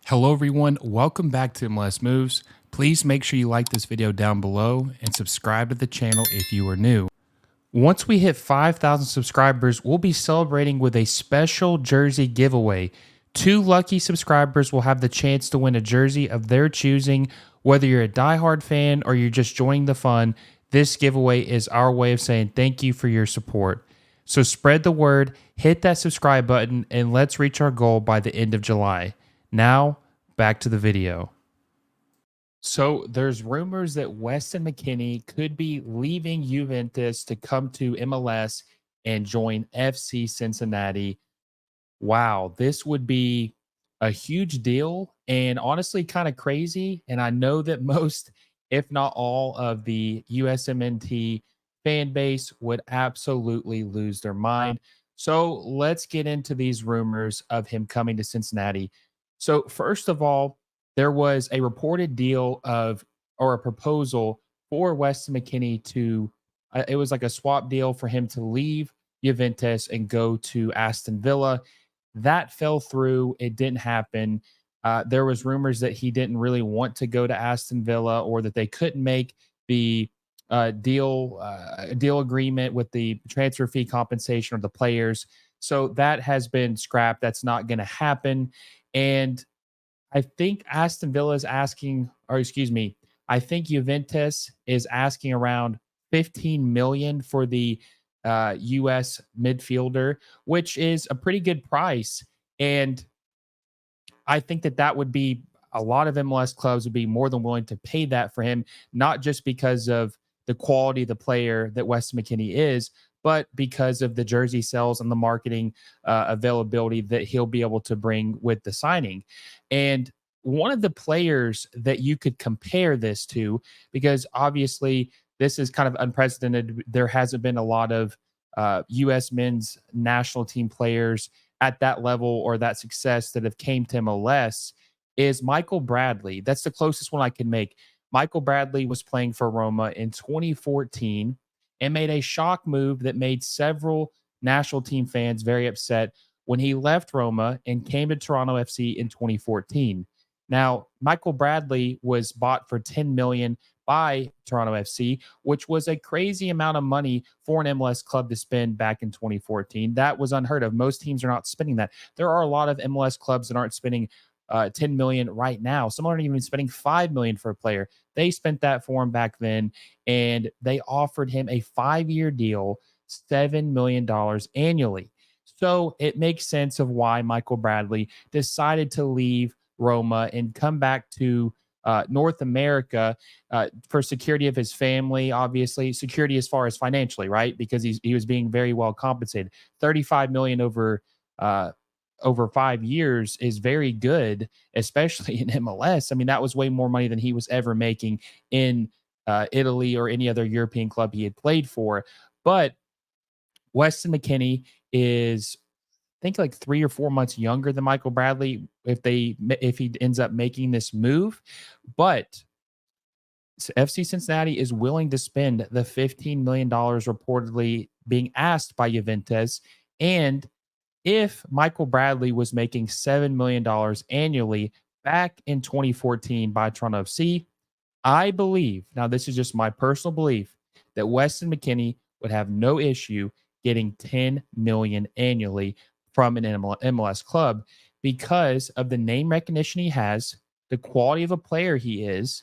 Hello everyone, welcome back to MLS Moves. Please make sure you like this video down below and subscribe to the channel if you are new. Once we hit 5,000 subscribers, we'll be celebrating with a special jersey giveaway. 2 lucky subscribers will have the chance to win a jersey of their choosing. Whether you're a diehard fan or you're just joining the fun, this giveaway is our way of saying thank you for your support. So spread the word, hit that subscribe button, and let's reach our goal by the end of July. Now, back to the video. So there's rumors that Weston Mckennie could be leaving Juventus to come to MLS and join FC Cincinnati. Wow, this would be a huge deal and honestly kind of crazy. And I know that most, if not all, of the USMNT fan base would absolutely lose their mind. So let's get into these rumors of him coming to Cincinnati. So, first of all, there was a reported deal of or a proposal for Weston McKennie to it was like a swap deal for him to leave Juventus and go to Aston Villa. That fell through. It didn't happen. There was rumors that he didn't really want to go to Aston Villa or that they couldn't make the deal agreement with the transfer fee compensation of the players. So that has been scrapped. That's not going to happen. And I think Aston Villa is asking, or excuse me, I think Juventus is asking around 15 million for the US midfielder, which is a pretty good price. And I think that that would be a lot of MLS clubs would be more than willing to pay that for him, not just because of the quality of the player that Weston McKennie is, but because of the jersey sales and the marketing availability that he'll be able to bring with the signing. And one of the players that you could compare this to, because obviously this is kind of unprecedented, there hasn't been a lot of U.S. men's national team players at that level or that success that have came to MLS is Michael Bradley. That's the closest one I can make. Michael Bradley was playing for Roma in 2014 and made a shock move that made several national team fans very upset when he left Roma and came to Toronto FC in 2014. Now, Michael Bradley was bought for 10 million by Toronto FC, which was a crazy amount of money for an MLS club to spend back in 2014. That was unheard of. Most teams are not spending that. There are a lot of MLS clubs that aren't spending 10 million right now. Some aren't even spending 5 million for a player. They spent that for him back then, and they offered him a 5-year deal, $7 million annually. So it makes sense of why Michael Bradley decided to leave Roma and come back to North America for security of his family, obviously security as far as financially, right? Because he was being very well compensated. 35 million over 5 years is very good, especially in MLS. I mean, that was way more money than he was ever making in Italy or any other European club he had played for. But Weston McKennie is think like 3 or 4 months younger than Michael Bradley if he ends up making this move. But FC Cincinnati is willing to spend the $15 million reportedly being asked by Juventus. And if Michael Bradley was making $7 million annually back in 2014 by Toronto FC, I believe, now this is just my personal belief, that Weston McKennie would have no issue getting 10 million annually from an MLS club because of the name recognition he has, the quality of a player he is,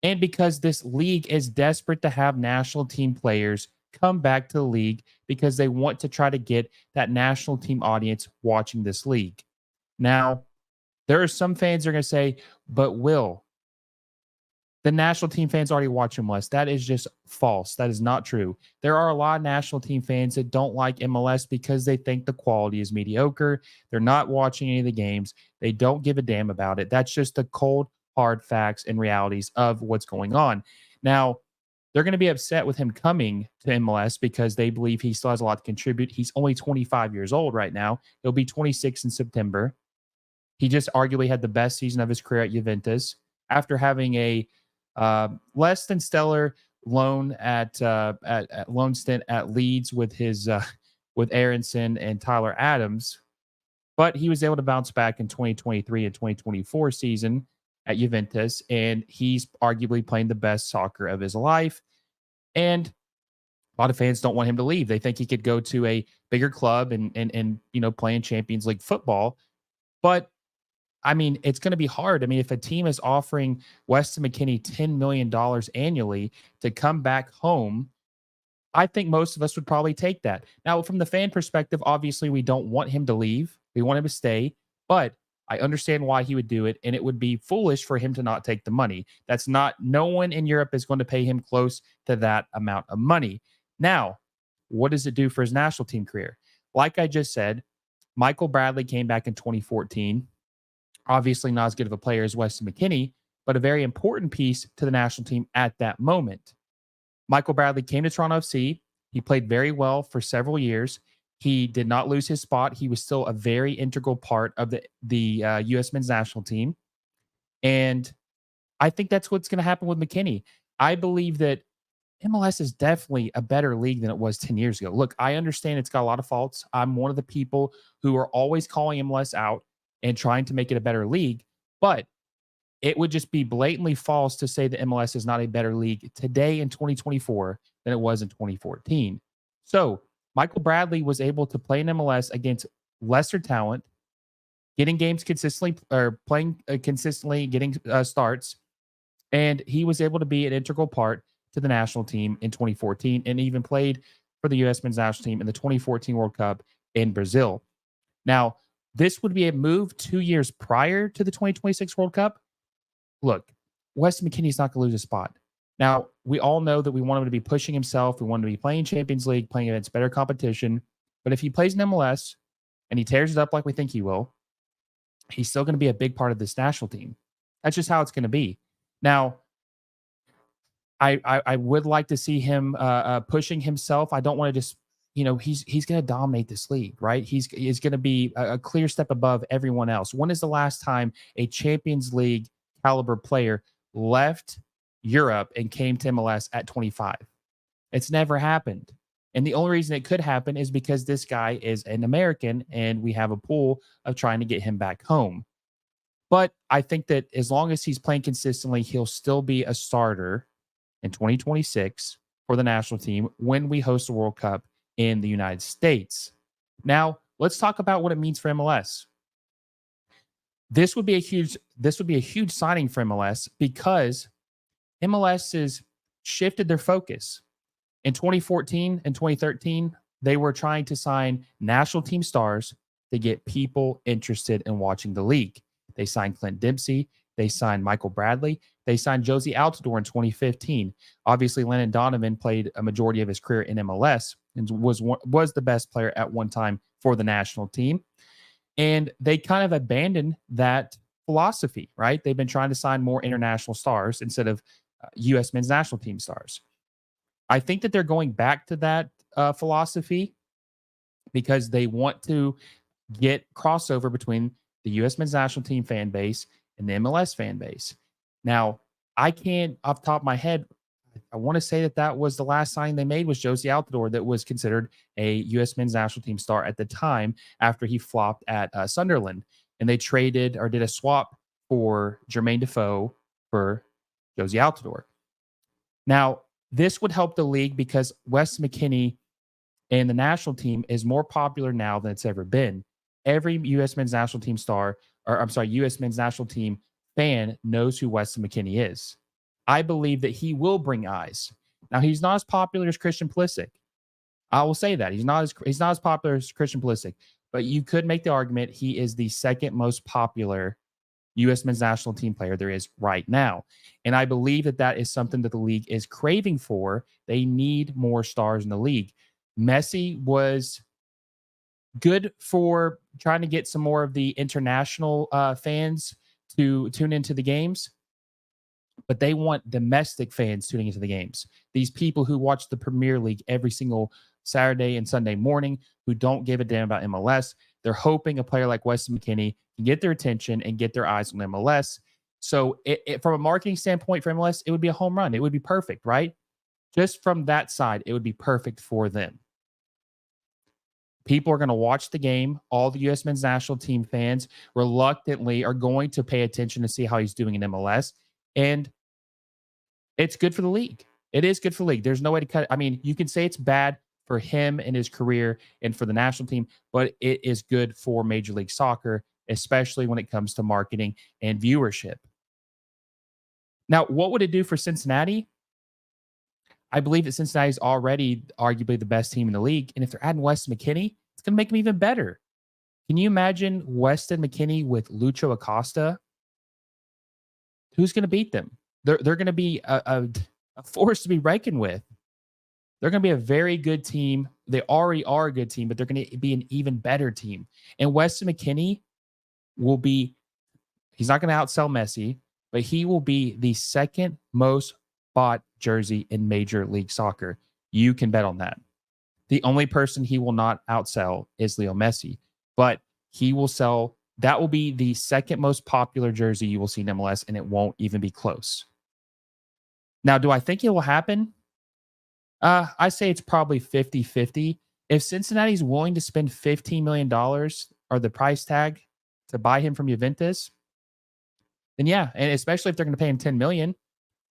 and because this league is desperate to have national team players come back to the league because they want to try to get that national team audience watching this league. Now, there are some fans that are going to say, but Will, the national team fans already watch MLS. That is just false. That is not true. There are a lot of national team fans that don't like MLS because they think the quality is mediocre. They're not watching any of the games. They don't give a damn about it. That's just the cold, hard facts and realities of what's going on. Now, they're going to be upset with him coming to MLS because they believe he still has a lot to contribute. He's only 25 years old right now. He'll be 26 in September. He just arguably had the best season of his career at Juventus after having a less than stellar loan at loan stint at Leeds with his with Aronson and Tyler Adams. But he was able to bounce back in 2023 and 2024 season at Juventus, and he's arguably playing the best soccer of his life. And a lot of fans don't want him to leave. They think he could go to a bigger club and play in Champions League football. But I mean, it's going to be hard. I mean, if a team is offering Weston McKennie $10 million annually to come back home, I think most of us would probably take that. Now, from the fan perspective, obviously, we don't want him to leave. We want him to stay, but I understand why he would do it, and it would be foolish for him to not take the money. No one in Europe is going to pay him close to that amount of money. Now, what does it do for his national team career? Like I just said, Michael Bradley came back in 2014. Obviously, not as good of a player as Weston McKennie, but a very important piece to the national team at that moment. Michael Bradley came to Toronto FC. He played very well for several years. He did not lose his spot. He was still a very integral part of the U.S. men's national team. And I think that's what's going to happen with McKennie. I believe that MLS is definitely a better league than it was 10 years ago. Look, I understand it's got a lot of faults. I'm one of the people who are always calling MLS out and trying to make it a better league. But it would just be blatantly false to say that MLS is not a better league today in 2024 than it was in 2014. So Michael Bradley was able to play in MLS against lesser talent, getting games consistently or playing consistently, getting starts. And he was able to be an integral part to the national team in 2014 and even played for the U.S. men's national team in the 2014 World Cup in Brazil. Now, this would be a move 2 years prior to the 2026 World Cup. Look, Weston McKennie's not going to lose a spot. Now, we all know that we want him to be pushing himself. We want him to be playing Champions League, playing against better competition. But if he plays in MLS and he tears it up like we think he will, he's still going to be a big part of this national team. That's just how it's going to be. Now, I would like to see him pushing himself. I don't want to just, he's going to dominate this league, right? He's going to be a clear step above everyone else. When is the last time a Champions League caliber player left Europe and came to MLS at 25? It's never happened. And the only reason it could happen is because this guy is an American and we have a pool of trying to get him back home. But I think that as long as he's playing consistently, he'll still be a starter in 2026 for the national team when we host the World Cup in the United States. Now, let's talk about what it means for MLS. This would be a huge signing for MLS because MLS has shifted their focus. In 2014 and 2013, they were trying to sign national team stars to get people interested in watching the league. They signed Clint Dempsey. They signed Michael Bradley. They signed Josie Altidore in 2015. Obviously, Landon Donovan played a majority of his career in MLS and was the best player at one time for the national team. And they kind of abandoned that philosophy, right? They've been trying to sign more international stars instead of U.S. men's national team stars. I think that they're going back to that philosophy because they want to get crossover between the U.S. men's national team fan base and the MLS fan base. Now, I can't, off the top of my head, I want to say that was the last signing they made was Josie Altidore that was considered a U.S. men's national team star at the time after he flopped at Sunderland. And they traded or did a swap for Jermaine Defoe for Josie Altidore. Now, this would help the league because Weston McKennie and the national team is more popular now than it's ever been. Every U.S. men's national team U.S. men's national team fan knows who Weston McKennie is. I believe that he will bring eyes. Now, he's not as popular as Christian Pulisic. I will say that. He's not as popular as Christian Pulisic, but you could make the argument he is the second most popular U.S. men's national team player there is right now. And I believe that is something that the league is craving for. They need more stars in the league. Messi was good for trying to get some more of the international fans to tune into the games, but they want domestic fans tuning into the games. These people who watch the Premier League every single Saturday and Sunday morning who don't give a damn about MLS. They're hoping a player like Weston McKennie can get their attention and get their eyes on MLS. So from a marketing standpoint for MLS, it would be a home run. It would be perfect, right? Just from that side, it would be perfect for them. People are going to watch the game. All the U.S. men's national team fans reluctantly are going to pay attention to see how he's doing in MLS. And it's good for the league. It is good for the league. There's no way to cut it. I mean, you can say it's bad for him and his career and for the national team, but it is good for Major League Soccer, especially when it comes to marketing and viewership. Now, what would it do for Cincinnati? I believe that Cincinnati is already arguably the best team in the league. And if they're adding Weston McKennie, it's going to make them even better. Can you imagine Weston McKennie with Lucho Acosta? Who's going to beat them? They're going to be a force to be reckoned with. They're going to be a very good team. They already are a good team, but they're going to be an even better team. And Weston McKennie will be, he's not going to outsell Messi, but he will be the second most bought jersey in Major League Soccer. You can bet on that. The only person he will not outsell is Leo Messi, but he will sell, that will be the second most popular jersey you will see in MLS, and it won't even be close. Now, do I think it will happen? I say it's probably 50-50. If Cincinnati's willing to spend $15 million or the price tag to buy him from Juventus, then yeah, and especially if they're going to pay him $10 million,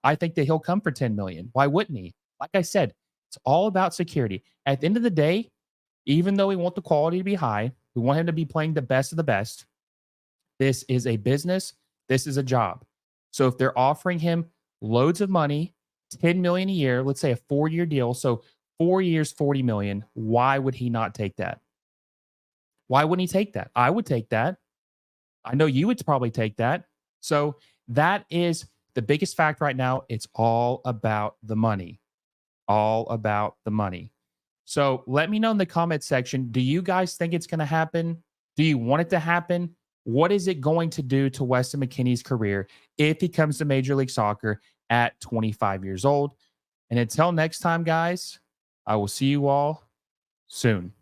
I think that he'll come for $10 million. Why wouldn't he? Like I said, it's all about security. At the end of the day, even though we want the quality to be high, we want him to be playing the best of the best. This is a business. This is a job. So if they're offering him loads of money, $10 million a year, let's say a 4-year deal. So 4 years, $40 million. Why would he not take that? Why wouldn't he take that? I would take that. I know you would probably take that. So that is the biggest fact right now. It's all about the money. All about the money. So let me know in the comment section. Do you guys think it's going to happen? Do you want it to happen? What is it going to do to Weston McKennie's career if he comes to Major League Soccer at 25 years old? And until next time, guys, I will see you all soon.